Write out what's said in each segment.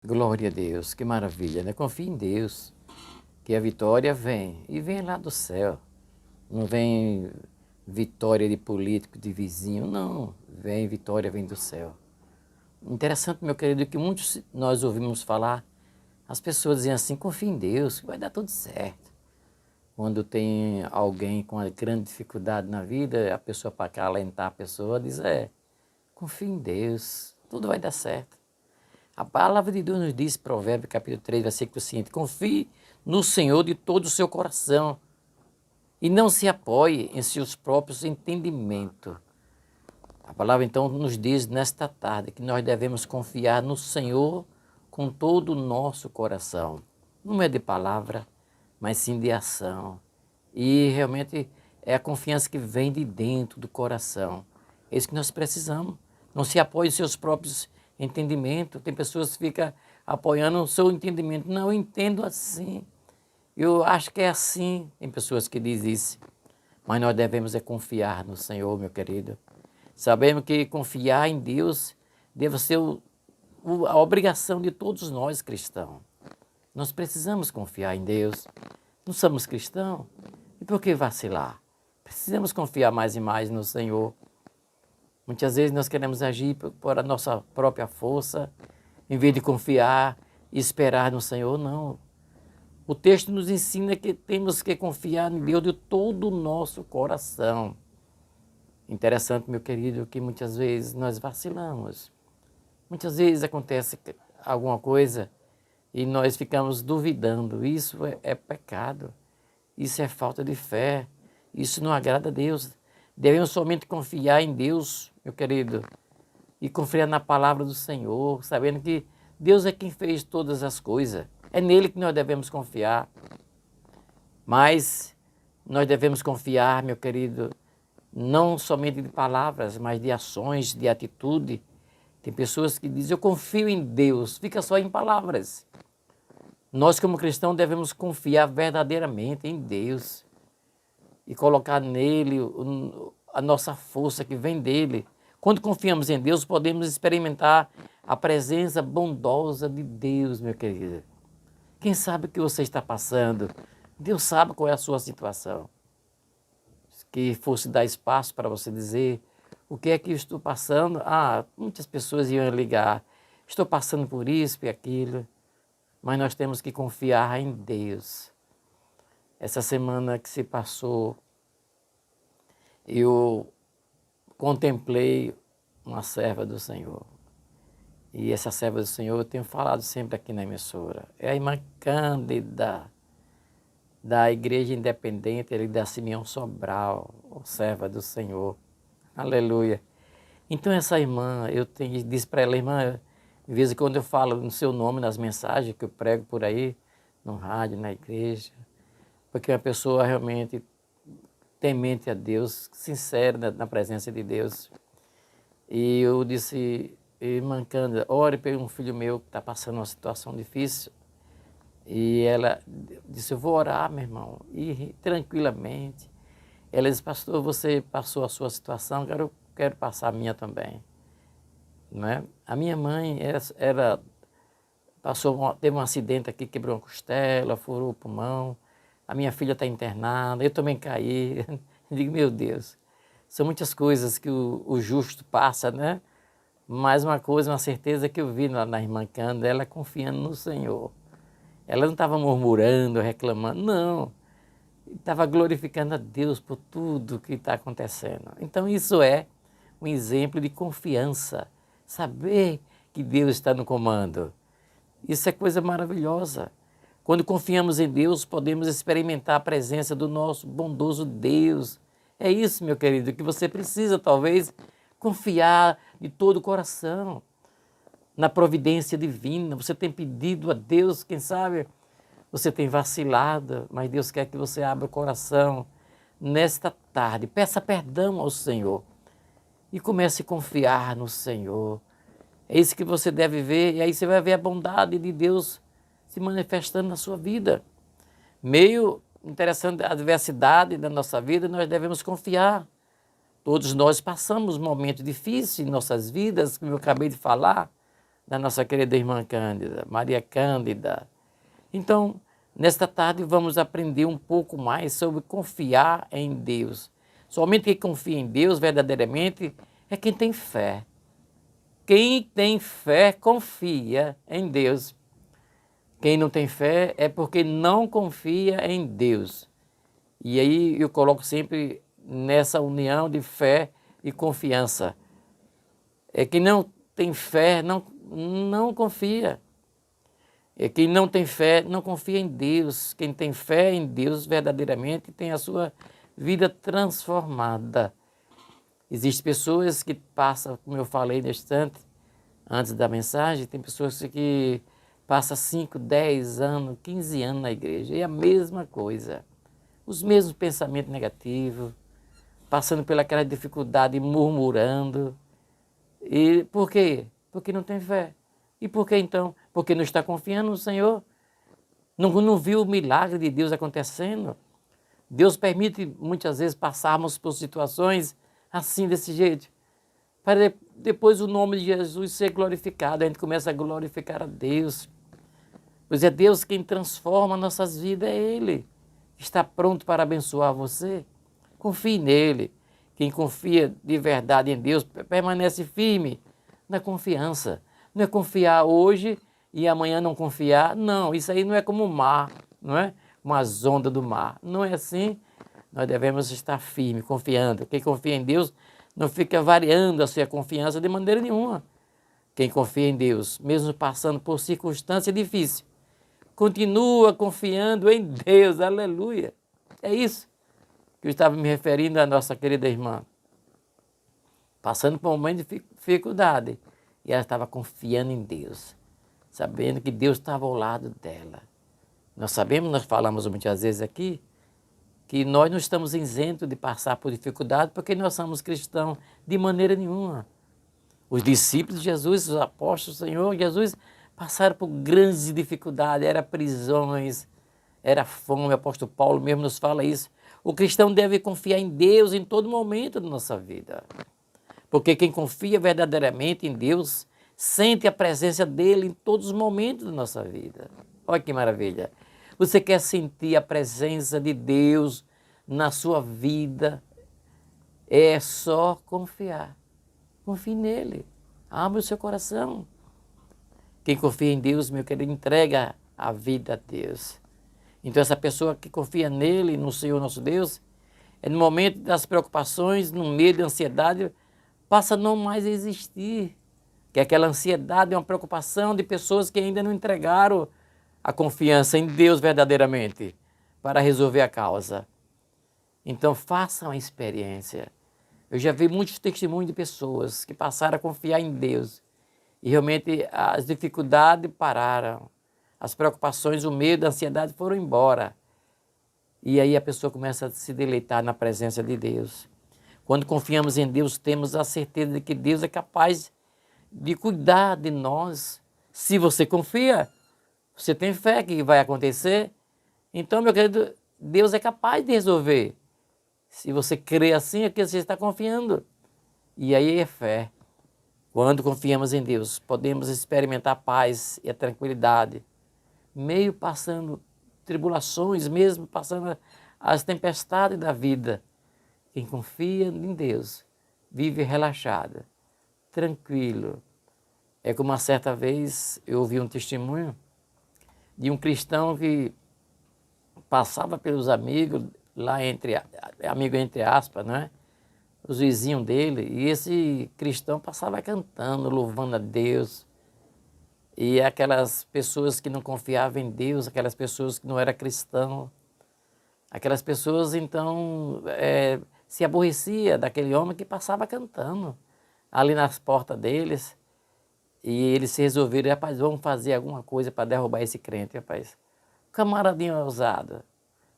Glória a Deus, que maravilha, né? Confie em Deus, que a vitória vem, e vem lá do céu. Não vem vitória de político, de vizinho, não. Vem vitória, vem do céu. Interessante, meu querido, que muitos nós ouvimos falar, as pessoas dizem assim, confie em Deus, que vai dar tudo certo. Quando tem alguém com uma grande dificuldade na vida, a pessoa, para acalentar a pessoa, diz, confie em Deus, tudo vai dar certo. A palavra de Deus nos diz, Provérbios capítulo 3, versículo seguinte, confie no Senhor de todo o seu coração e não se apoie em seus próprios entendimentos. A palavra então nos diz nesta tarde que nós devemos confiar no Senhor com todo o nosso coração. Não é de palavra, mas sim de ação. E realmente é a confiança que vem de dentro do coração. É isso que nós precisamos. Não se apoie em seus próprios entendimentos. Tem pessoas que ficam apoiando o seu entendimento. Não, eu entendo assim. Eu acho que é assim. Tem pessoas que dizem isso. Mas nós devemos confiar no Senhor, meu querido. Sabemos que confiar em Deus deve ser a obrigação de todos nós cristãos. Nós precisamos confiar em Deus. Não somos cristãos? E por que vacilar? Precisamos confiar mais e mais no Senhor. Muitas vezes nós queremos agir por a nossa própria força, em vez de confiar e esperar no Senhor, não. O texto nos ensina que temos que confiar em Deus de todo o nosso coração. Interessante, meu querido, que muitas vezes nós vacilamos. Muitas vezes acontece alguma coisa e nós ficamos duvidando. Isso é pecado. Isso é falta de fé. Isso não agrada a Deus. Devemos somente confiar em Deus, meu querido, e confiar na palavra do Senhor, sabendo que Deus é quem fez todas as coisas. É nele que nós devemos confiar. Mas nós devemos confiar, meu querido, não somente de palavras, mas de ações, de atitude. Tem pessoas que dizem, eu confio em Deus, fica só em palavras. Nós, como cristãos, devemos confiar verdadeiramente em Deus e colocar nele a nossa força que vem dele. Quando confiamos em Deus, podemos experimentar a presença bondosa de Deus, meu querido. Quem sabe o que você está passando? Deus sabe qual é a sua situação. Que fosse dar espaço para você dizer o que é que eu estou passando. Muitas pessoas iam ligar, estou passando por isso e aquilo, mas nós temos que confiar em Deus. Essa semana que se passou, eu contemplei uma serva do Senhor. E essa serva do Senhor eu tenho falado sempre aqui na emissora. É a irmã Cândida, da Igreja Independente ali da Simeão Sobral, serva do Senhor. Aleluia. Então essa irmã, disse para ela, irmã, de vez em quando eu falo no seu nome nas mensagens que eu prego por aí, no rádio, na igreja, porque é uma pessoa realmente temente a Deus, sincera na presença de Deus. E eu disse, irmã Cândida, ore por um filho meu que está passando uma situação difícil. E ela disse, eu vou orar, meu irmão, e tranquilamente. Ela disse, pastor, você passou a sua situação, quero passar a minha também. Não é? A minha mãe teve um acidente aqui, quebrou uma costela, furou o pulmão. A minha filha está internada, eu também caí. Eu digo, meu Deus, são muitas coisas que o justo passa, né? Mas uma coisa, uma certeza que eu vi na irmã Cândida, ela confiando no Senhor. Ela não estava murmurando, reclamando, não. Estava glorificando a Deus por tudo que está acontecendo. Então isso é um exemplo de confiança. Saber que Deus está no comando. Isso é coisa maravilhosa. Quando confiamos em Deus, podemos experimentar a presença do nosso bondoso Deus. É isso, meu querido, que você precisa, talvez, confiar de todo o coração na providência divina. Você tem pedido a Deus, quem sabe você tem vacilado, mas Deus quer que você abra o coração nesta tarde. Peça perdão ao Senhor e comece a confiar no Senhor. É isso que você deve ver, e aí você vai ver a bondade de Deus se manifestando na sua vida. Meio interessante a adversidade da nossa vida, nós devemos confiar. Todos nós passamos momentos difíceis em nossas vidas, como eu acabei de falar, da nossa querida irmã Cândida, Maria Cândida. Então, nesta tarde vamos aprender um pouco mais sobre confiar em Deus. Somente quem confia em Deus verdadeiramente é quem tem fé. Quem tem fé confia em Deus. Quem não tem fé é porque não confia em Deus. E aí eu coloco sempre nessa união de fé e confiança. É quem não tem fé, não confia. É quem não tem fé, não confia em Deus. Quem tem fé em Deus verdadeiramente tem a sua vida transformada. Existem pessoas que passam, como eu falei antes da mensagem, tem pessoas que passam 5, 10 anos, 15 anos na igreja. E é a mesma coisa. Os mesmos pensamentos negativos, passando pelaquela dificuldade, murmurando. E por quê? Porque não tem fé. E por que então? Porque não está confiando no Senhor. Não viu o milagre de Deus acontecendo. Deus permite muitas vezes passarmos por situações assim, desse jeito, para depois o nome de Jesus ser glorificado. A gente começa a glorificar a Deus. Pois é Deus quem transforma nossas vidas, é Ele. Está pronto para abençoar você. Confie nele. Quem confia de verdade em Deus permanece firme na confiança. Não é confiar hoje e amanhã não confiar. Não, isso aí não é como o mar, não é? Uma onda do mar. Não é assim. Nós devemos estar firmes, confiando. Quem confia em Deus não fica variando a sua confiança de maneira nenhuma. Quem confia em Deus, mesmo passando por circunstâncias difíceis, continua confiando em Deus. Aleluia. É isso que eu estava me referindo à nossa querida irmã. Passando por um momento de dificuldade. E ela estava confiando em Deus, sabendo que Deus estava ao lado dela. Nós sabemos, nós falamos muitas vezes aqui, que nós não estamos isentos de passar por dificuldade porque nós somos cristãos de maneira nenhuma. Os discípulos de Jesus, os apóstolos do Senhor Jesus, passaram por grandes dificuldades, era prisões, era fome. O apóstolo Paulo mesmo nos fala isso. O cristão deve confiar em Deus em todo momento da nossa vida. Porque quem confia verdadeiramente em Deus, sente a presença dele em todos os momentos da nossa vida. Olha que maravilha. Você quer sentir a presença de Deus na sua vida? É só confiar. Confie nele. Abre o seu coração. Quem confia em Deus, meu querido, entrega a vida a Deus. Então essa pessoa que confia nele, no Senhor nosso Deus, é no momento das preocupações, no medo da ansiedade, passa a não mais existir. Que aquela ansiedade é uma preocupação de pessoas que ainda não entregaram a confiança em Deus verdadeiramente para resolver a causa. Então façam a experiência. Eu já vi muitos testemunhos de pessoas que passaram a confiar em Deus e realmente as dificuldades pararam, as preocupações, o medo, a ansiedade foram embora. E aí a pessoa começa a se deleitar na presença de Deus. Quando confiamos em Deus, temos a certeza de que Deus é capaz de cuidar de nós. Se você confia, você tem fé que vai acontecer, então, meu querido, Deus é capaz de resolver. Se você crê assim, é que você está confiando. E aí é fé. Quando confiamos em Deus, podemos experimentar a paz e a tranquilidade, meio passando tribulações, mesmo passando as tempestades da vida. Quem confia em Deus vive relaxado, tranquilo. É como uma certa vez eu ouvi um testemunho de um cristão que passava pelos amigos, lá amigo entre aspas, né? Os vizinhos dele, e esse cristão passava cantando, louvando a Deus. E aquelas pessoas que não confiavam em Deus, aquelas pessoas que não eram cristãos, aquelas pessoas então se aborrecia daquele homem que passava cantando ali nas portas deles. E eles se resolveram, rapaz, vamos fazer alguma coisa para derrubar esse crente, rapaz. Camaradinho ousado.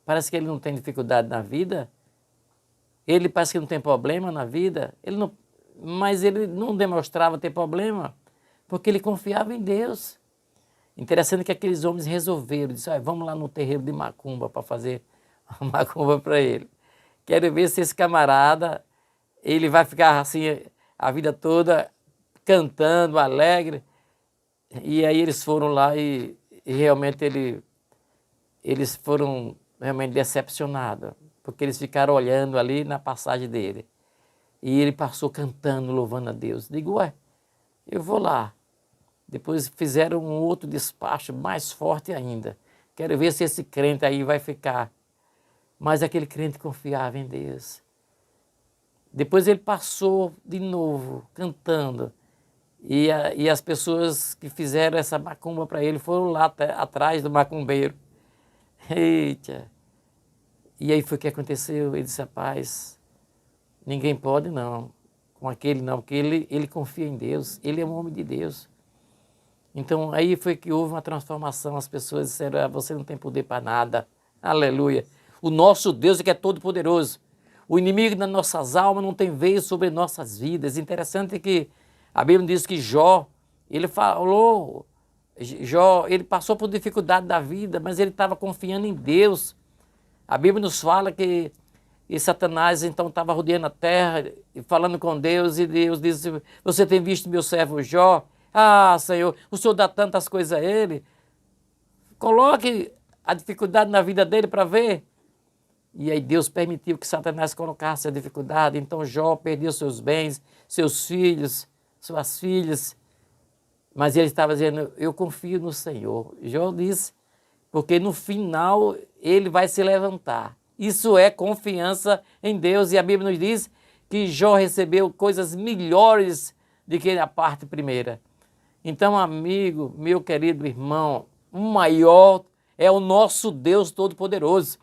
Parece que ele não tem dificuldade na vida. Ele parece que não tem problema na vida. Mas ele não demonstrava ter problema, porque ele confiava em Deus. Interessante que aqueles homens resolveram, disseram, vamos lá no terreiro de macumba para fazer uma macumba para ele. Quero ver se esse camarada, ele vai ficar assim a vida toda cantando, alegre. E aí eles foram lá e realmente eles foram realmente decepcionados, porque eles ficaram olhando ali na passagem dele. E ele passou cantando, louvando a Deus. Digo, ué, eu vou lá. Depois fizeram um outro despacho mais forte ainda. Quero ver se esse crente aí vai ficar. Mas aquele crente confiava em Deus. Depois ele passou de novo, cantando. E as pessoas que fizeram essa macumba para ele foram lá atrás do macumbeiro. Eita! E aí foi o que aconteceu. Ele disse, rapaz, ninguém pode não, com aquele não, porque ele confia em Deus, ele é um homem de Deus. Então aí foi que houve uma transformação, as pessoas disseram, ah, você não tem poder para nada, aleluia. O nosso Deus é que é todo poderoso. O inimigo das nossas almas não tem vez sobre nossas vidas. Interessante que a Bíblia diz que Jó, ele passou por dificuldade da vida, mas ele estava confiando em Deus. A Bíblia nos fala que Satanás então estava rodeando a terra e falando com Deus, e Deus disse, você tem visto meu servo Jó? Ah, Senhor, o Senhor dá tantas coisas a ele. Coloque a dificuldade na vida dele para ver. E aí Deus permitiu que Satanás colocasse a dificuldade. Então Jó perdeu seus bens, seus filhos, suas filhas. Mas ele estava dizendo, eu confio no Senhor. Jó disse, porque no final ele vai se levantar. Isso é confiança em Deus. E a Bíblia nos diz que Jó recebeu coisas melhores do que a parte primeira. Então, amigo, meu querido irmão, o maior é o nosso Deus Todo-Poderoso.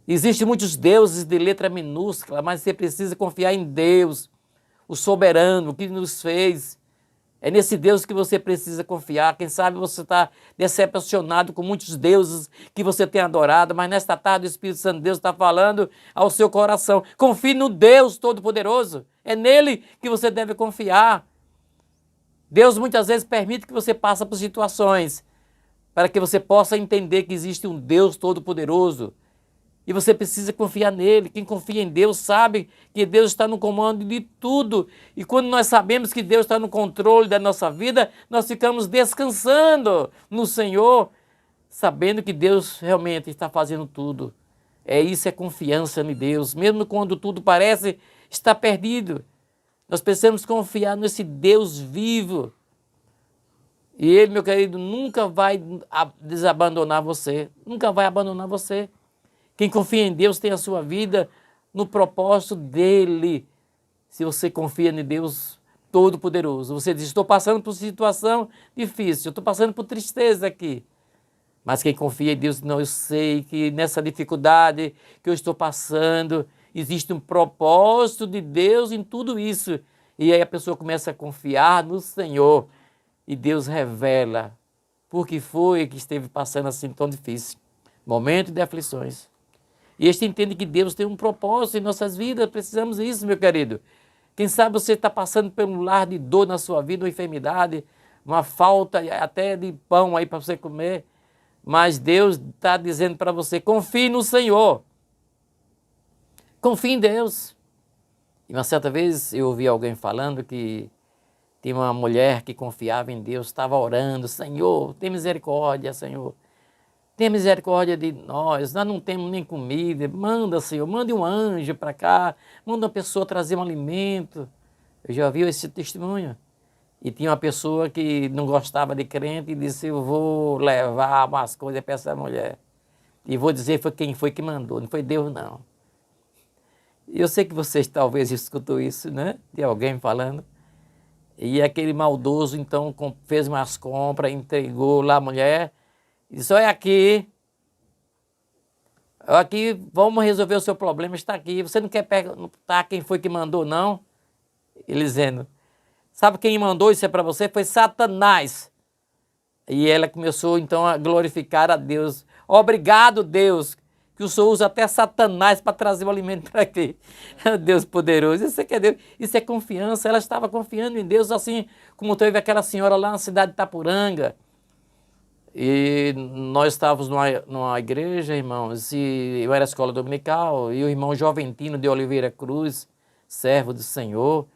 Existem muitos deuses de letra minúscula, mas você precisa confiar em Deus, o soberano, que nos fez. É nesse Deus que você precisa confiar. Quem sabe você está decepcionado com muitos deuses que você tem adorado, mas nesta tarde o Espírito Santo de Deus está falando ao seu coração. Confie no Deus Todo-Poderoso. É nele que você deve confiar. Deus muitas vezes permite que você passe por situações para que você possa entender que existe um Deus Todo-Poderoso. E você precisa confiar nele. Quem confia em Deus sabe que Deus está no comando de tudo. E quando nós sabemos que Deus está no controle da nossa vida, nós ficamos descansando no Senhor, sabendo que Deus realmente está fazendo tudo. Isso é confiança em Deus, mesmo quando tudo parece estar perdido. Nós precisamos confiar nesse Deus vivo. E Ele, meu querido, nunca vai desabandonar você. Nunca vai abandonar você. Quem confia em Deus tem a sua vida no propósito dEle. Se você confia em Deus Todo-Poderoso. Você diz, estou passando por situação difícil, estou passando por tristeza aqui. Mas quem confia em Deus, não, eu sei que nessa dificuldade que eu estou passando, existe um propósito de Deus em tudo isso. E aí a pessoa começa a confiar no Senhor. E Deus revela por que foi que esteve passando assim tão difícil. Momento de aflições. E este entende que Deus tem um propósito em nossas vidas. Precisamos disso, meu querido. Quem sabe você está passando por um lar de dor na sua vida, uma enfermidade, uma falta até de pão aí para você comer. Mas Deus está dizendo para você, confie no Senhor. Confie em Deus. E uma certa vez eu ouvi alguém falando que tinha uma mulher que confiava em Deus, estava orando, Senhor, tem misericórdia, Senhor. Tenha misericórdia de nós não temos nem comida, manda, Senhor, mande um anjo para cá, manda uma pessoa trazer um alimento. Eu já ouvi esse testemunho. E tinha uma pessoa que não gostava de crente e disse, eu vou levar umas coisas para essa mulher. E vou dizer quem foi que mandou, não foi Deus não. Eu sei que vocês talvez escutou isso, né? De alguém falando. E aquele maldoso então fez umas compras, entregou lá a mulher. Disse, olha aqui, vamos resolver o seu problema, está aqui. Você não quer perguntar quem foi que mandou, não? Ele dizendo, sabe quem mandou isso para você? Foi Satanás. E ela começou então a glorificar a Deus. Obrigado, Deus, que o Senhor usa até Satanás para trazer o alimento para aqui. Deus poderoso, isso é que é Deus, isso é confiança. Ela estava confiando em Deus, assim como teve aquela senhora lá na cidade de Itapuranga. E nós estávamos numa igreja, irmãos, e eu era escola dominical, e o irmão Joventino de Oliveira Cruz, servo do Senhor,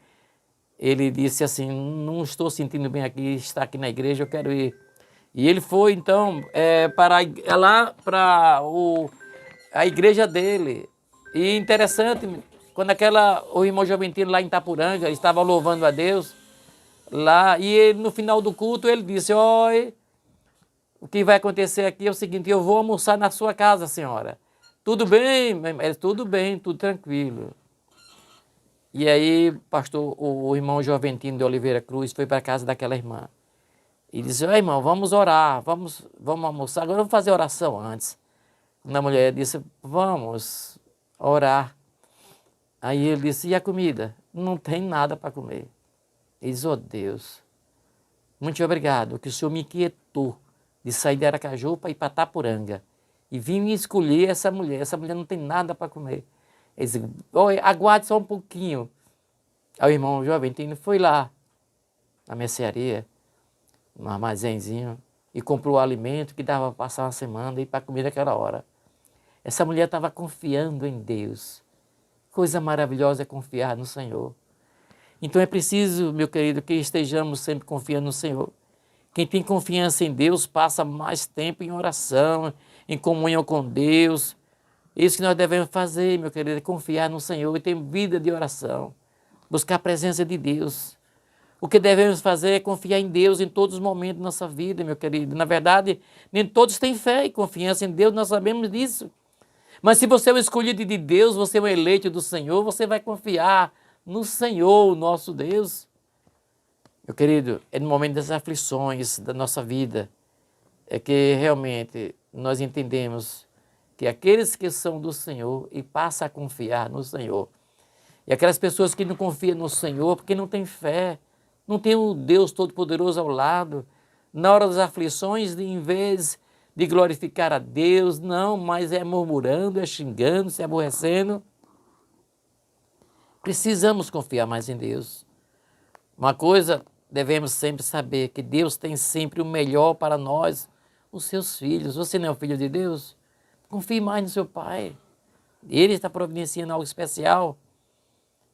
ele disse assim, não estou sentindo bem aqui, estar aqui na igreja, eu quero ir. E ele foi, então, lá para a igreja dele. E interessante, quando o irmão Joventino lá em Itapuranga estava louvando a Deus, lá, e ele, no final do culto ele disse, oi, o que vai acontecer aqui é o seguinte, eu vou almoçar na sua casa, senhora. Tudo bem? Tudo bem, tudo tranquilo. E aí, pastor, o irmão Joventino de Oliveira Cruz foi para a casa daquela irmã. E disse, irmão, vamos orar, vamos almoçar, agora vamos fazer oração antes. A mulher disse, vamos orar. Aí ele disse, e a comida? Não tem nada para comer. Ele disse, oh Deus, muito obrigado, que o Senhor me inquietou de sair de Aracaju para ir para Itapuranga. E vim me escolher essa mulher não tem nada para comer. Ele disse, aguarde só um pouquinho. Aí o irmão Joventino foi lá, na mercearia, no armazenzinho, e comprou o alimento que dava para passar uma semana e para comer naquela hora. Essa mulher estava confiando em Deus. Coisa maravilhosa é confiar no Senhor. Então é preciso, meu querido, que estejamos sempre confiando no Senhor. Quem tem confiança em Deus passa mais tempo em oração, em comunhão com Deus. Isso que nós devemos fazer, meu querido, é confiar no Senhor e ter vida de oração. Buscar a presença de Deus. O que devemos fazer é confiar em Deus em todos os momentos da nossa vida, meu querido. Na verdade, nem todos têm fé e confiança em Deus, nós sabemos disso. Mas se você é o escolhido de Deus, você é o eleito do Senhor, você vai confiar no Senhor, nosso Deus. Meu querido, é no momento das aflições da nossa vida, é que realmente nós entendemos que aqueles que são do Senhor e passam a confiar no Senhor. E aquelas pessoas que não confiam no Senhor porque não têm fé, não tem o Deus Todo-Poderoso ao lado, na hora das aflições, em vez de glorificar a Deus, não, mas é murmurando, é xingando, se aborrecendo. Precisamos confiar mais em Deus. Uma coisa devemos sempre saber, que Deus tem sempre o melhor para nós, os seus filhos. Você não é o filho de Deus? Confie mais no seu Pai. Ele está providenciando algo especial.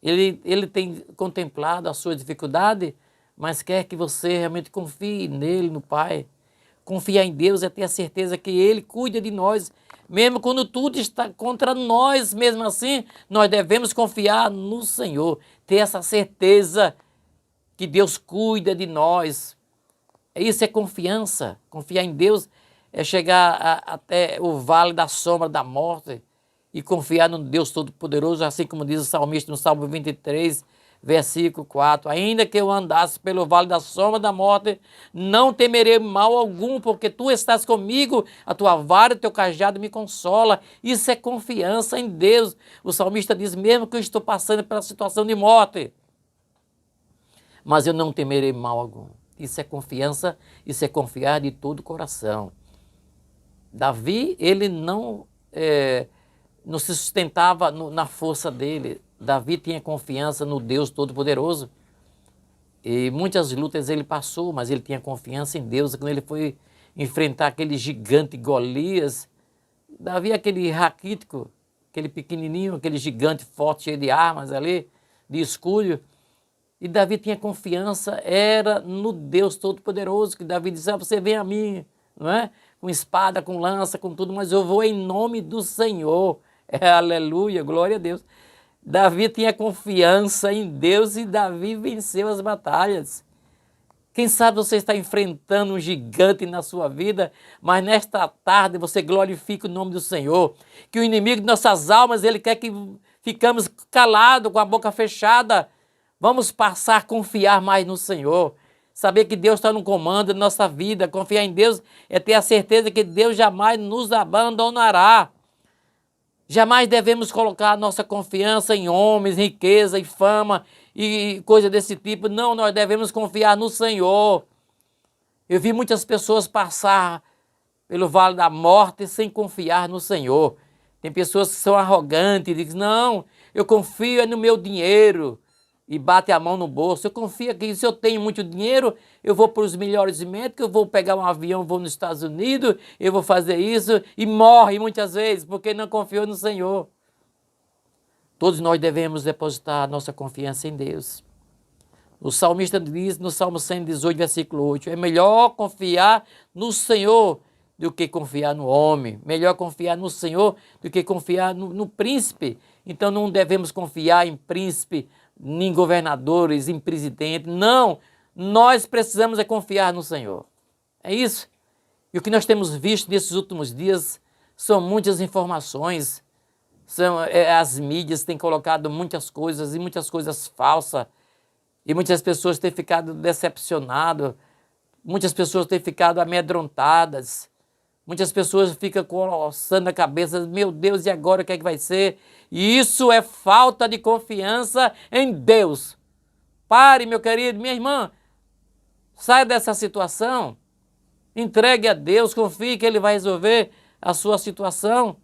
Ele tem contemplado a sua dificuldade, mas quer que você realmente confie nele, no Pai. Confiar em Deus é ter a certeza que Ele cuida de nós, mesmo quando tudo está contra nós. Mesmo assim, nós devemos confiar no Senhor, ter essa certeza que Deus cuida de nós. Isso é confiança. Confiar em Deus é chegar até o vale da sombra da morte e confiar no Deus Todo-Poderoso, assim como diz o salmista no Salmo 23, versículo 4. Ainda que eu andasse pelo vale da sombra da morte, não temerei mal algum, porque tu estás comigo, a tua vara e o teu cajado me consola. Isso é confiança em Deus. O salmista diz, mesmo que eu estou passando pela situação de morte, mas eu não temerei mal algum. Isso é confiança, isso é confiar de todo o coração. Davi, ele não se sustentava na força dele. Davi tinha confiança no Deus Todo-Poderoso. E muitas lutas ele passou, mas ele tinha confiança em Deus. Quando ele foi enfrentar aquele gigante Golias, Davi, aquele raquítico, aquele pequenininho, aquele gigante forte, cheio de armas ali, de escudo. E Davi tinha confiança, era no Deus Todo-Poderoso, que Davi dizia, você vem a mim, não é? Com espada, com lança, com tudo, mas eu vou em nome do Senhor. Aleluia, glória a Deus. Davi tinha confiança em Deus e Davi venceu as batalhas. Quem sabe você está enfrentando um gigante na sua vida, mas nesta tarde você glorifica o nome do Senhor. Que o inimigo de nossas almas, ele quer que ficamos calados, com a boca fechada. Vamos passar a confiar mais no Senhor. Saber que Deus está no comando da nossa vida. Confiar em Deus é ter a certeza que Deus jamais nos abandonará. Jamais devemos colocar a nossa confiança em homens, riqueza e fama e coisa desse tipo. Não, nós devemos confiar no Senhor. Eu vi muitas pessoas passar pelo vale da morte sem confiar no Senhor. Tem pessoas que são arrogantes e dizem, não, eu confio no meu dinheiro. E bate a mão no bolso. Eu confio que se eu tenho muito dinheiro, eu vou para os melhores médicos, eu vou pegar um avião, vou nos Estados Unidos, eu vou fazer isso, e morre muitas vezes, porque não confiou no Senhor. Todos nós devemos depositar a nossa confiança em Deus. O salmista diz no Salmo 118, versículo 8, é melhor confiar no Senhor do que confiar no homem. Melhor confiar no Senhor do que confiar no príncipe. Então não devemos confiar em príncipe, em governadores, em presidente. Não, nós precisamos confiar no Senhor. É isso. E o que nós temos visto nesses últimos dias são muitas informações. As mídias têm colocado muitas coisas e muitas coisas falsas. E muitas pessoas têm ficado decepcionadas. Muitas pessoas têm ficado amedrontadas. Muitas pessoas ficam coçando a cabeça, meu Deus, e agora o que é que vai ser? E isso é falta de confiança em Deus. Pare, meu querido, minha irmã, saia dessa situação, entregue a Deus, confie que Ele vai resolver a sua situação.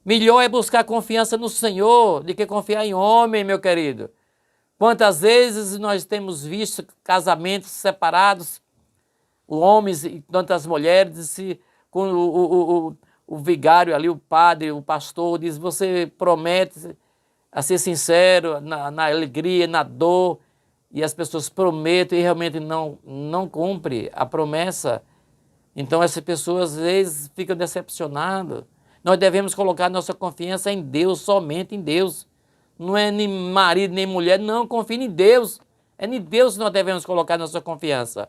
Melhor é buscar confiança no Senhor do que confiar em homem, meu querido. Quantas vezes nós temos visto casamentos separados, homens e tantas mulheres, com o vigário ali, o padre, o pastor, diz, você promete a ser sincero na alegria, na dor, e as pessoas prometem e realmente não cumprem a promessa. Então essas pessoas às vezes ficam decepcionadas. Nós devemos colocar nossa confiança em Deus, somente em Deus. Não é nem marido, nem mulher, não, confie em Deus. É em Deus que nós devemos colocar nossa confiança.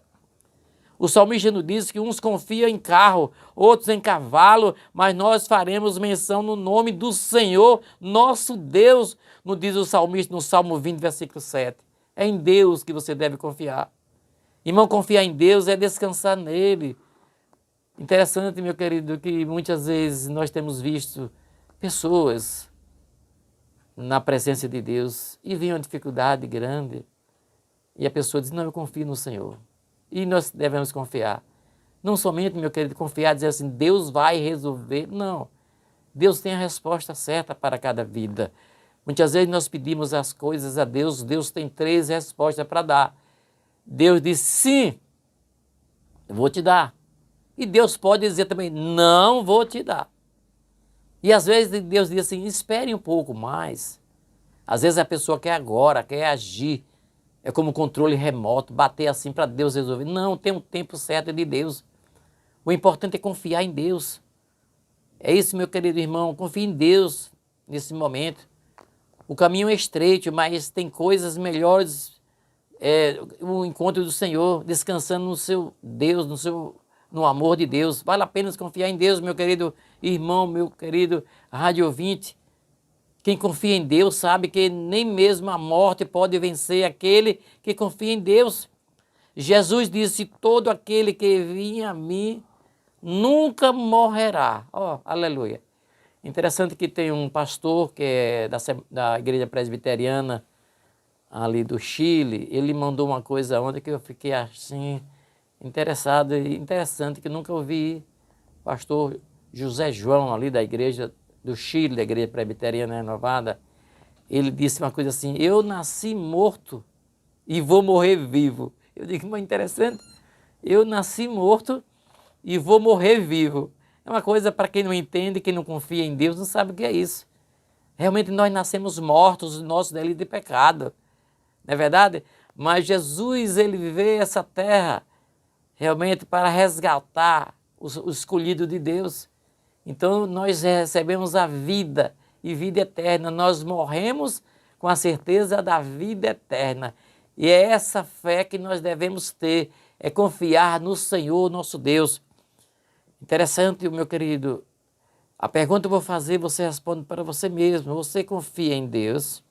O salmista nos diz que uns confiam em carro, outros em cavalo, mas nós faremos menção no nome do Senhor, nosso Deus, nos diz o salmista no Salmo 20, versículo 7. É em Deus que você deve confiar. Irmão, confiar em Deus é descansar nele. Interessante, meu querido, que muitas vezes nós temos visto pessoas na presença de Deus e vem uma dificuldade grande e a pessoa diz, não, eu confio no Senhor. E nós devemos confiar. Não somente, meu querido, confiar, dizer assim, Deus vai resolver. Não. Deus tem a resposta certa para cada vida. Muitas vezes nós pedimos as coisas a Deus, Deus tem 3 respostas para dar. Deus diz sim, eu vou te dar. E Deus pode dizer também, não vou te dar. E às vezes Deus diz assim, espere um pouco mais. Às vezes a pessoa quer agora, quer agir. É como controle remoto, bater assim para Deus resolver. Não, tem um tempo certo de Deus. O importante é confiar em Deus. É isso, meu querido irmão, confie em Deus nesse momento. O caminho é estreito, mas tem coisas melhores. O encontro do Senhor, descansando no seu Deus, no amor de Deus. Vale a pena confiar em Deus, meu querido irmão, meu querido rádio ouvinte. Quem confia em Deus sabe que nem mesmo a morte pode vencer aquele que confia em Deus. Jesus disse, todo aquele que vinha a mim nunca morrerá. Ó, aleluia. Interessante que tem um pastor que é da igreja presbiteriana ali do Chile, ele mandou uma coisa ontem que eu fiquei assim interessado e interessante, que nunca ouvi. Pastor José João ali da igreja do Chile, da igreja presbiteriana renovada, ele disse uma coisa assim, eu nasci morto e vou morrer vivo. Eu digo, mas interessante, eu nasci morto e vou morrer vivo. É uma coisa para quem não entende, quem não confia em Deus, não sabe o que é isso. Realmente nós nascemos mortos, o nosso delito de pecado, não é verdade? Mas Jesus, ele veio a essa terra realmente para resgatar o escolhido de Deus. Então nós recebemos a vida e vida eterna, nós morremos com a certeza da vida eterna. E é essa fé que nós devemos ter, é confiar no Senhor nosso Deus. Interessante, meu querido, a pergunta que eu vou fazer, você responde para você mesmo. Você confia em Deus?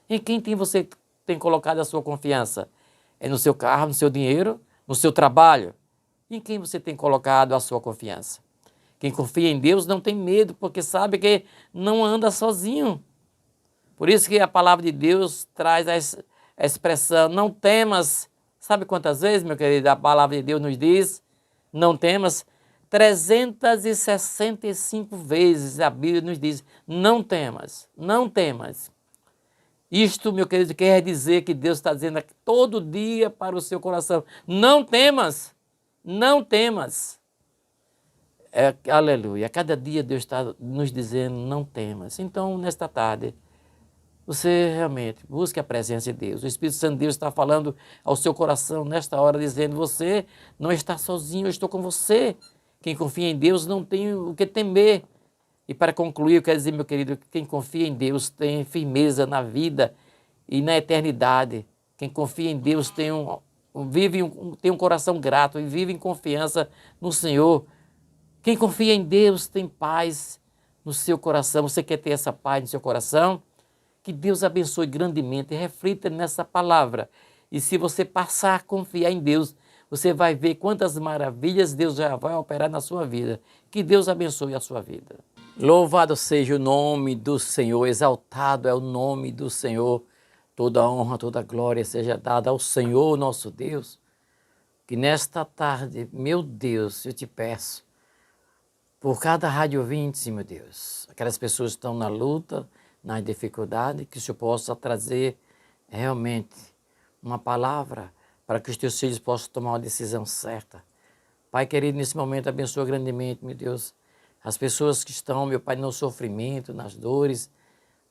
Em quem você tem colocado a sua confiança? É no seu carro, no seu dinheiro, no seu trabalho? Em quem você tem colocado a sua confiança? Quem confia em Deus não tem medo, porque sabe que não anda sozinho. Por isso que a palavra de Deus traz a expressão, não temas. Sabe quantas vezes, meu querido, a palavra de Deus nos diz, não temas? 365 vezes a Bíblia nos diz, não temas, não temas. Isto, meu querido, quer dizer que Deus está dizendo todo dia para o seu coração, não temas, não temas. Aleluia, cada dia Deus está nos dizendo, não temas. Então, nesta tarde, você realmente busque a presença de Deus. O Espírito Santo de Deus está falando ao seu coração nesta hora, dizendo, você não está sozinho, eu estou com você. Quem confia em Deus não tem o que temer. E para concluir, eu quero dizer, meu querido, que quem confia em Deus tem firmeza na vida e na eternidade. Quem confia em Deus tem tem um coração grato e vive em confiança no Senhor. Quem confia em Deus tem paz no seu coração. Você quer ter essa paz no seu coração? Que Deus abençoe grandemente. Reflita nessa palavra. E se você passar a confiar em Deus, você vai ver quantas maravilhas Deus já vai operar na sua vida. Que Deus abençoe a sua vida. Louvado seja o nome do Senhor, exaltado é o nome do Senhor. Toda honra, toda glória seja dada ao Senhor nosso Deus. Que nesta tarde, meu Deus, eu te peço, por cada rádio ouvinte, meu Deus, aquelas pessoas que estão na luta, na dificuldade, que o Senhor possa trazer realmente uma palavra para que os teus filhos possam tomar uma decisão certa. Pai querido, nesse momento abençoa grandemente, meu Deus, as pessoas que estão, meu Pai, no sofrimento, nas dores,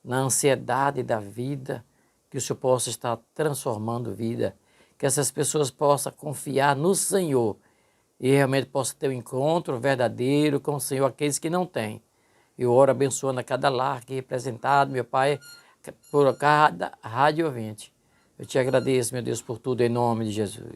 na ansiedade da vida, que o Senhor possa estar transformando vida, que essas pessoas possam confiar no Senhor e realmente possam ter um encontro verdadeiro com o Senhor, aqueles que não têm. Eu oro abençoando a cada lar aqui representado, meu Pai, por cada rádio ouvinte. Eu te agradeço, meu Deus, por tudo, em nome de Jesus.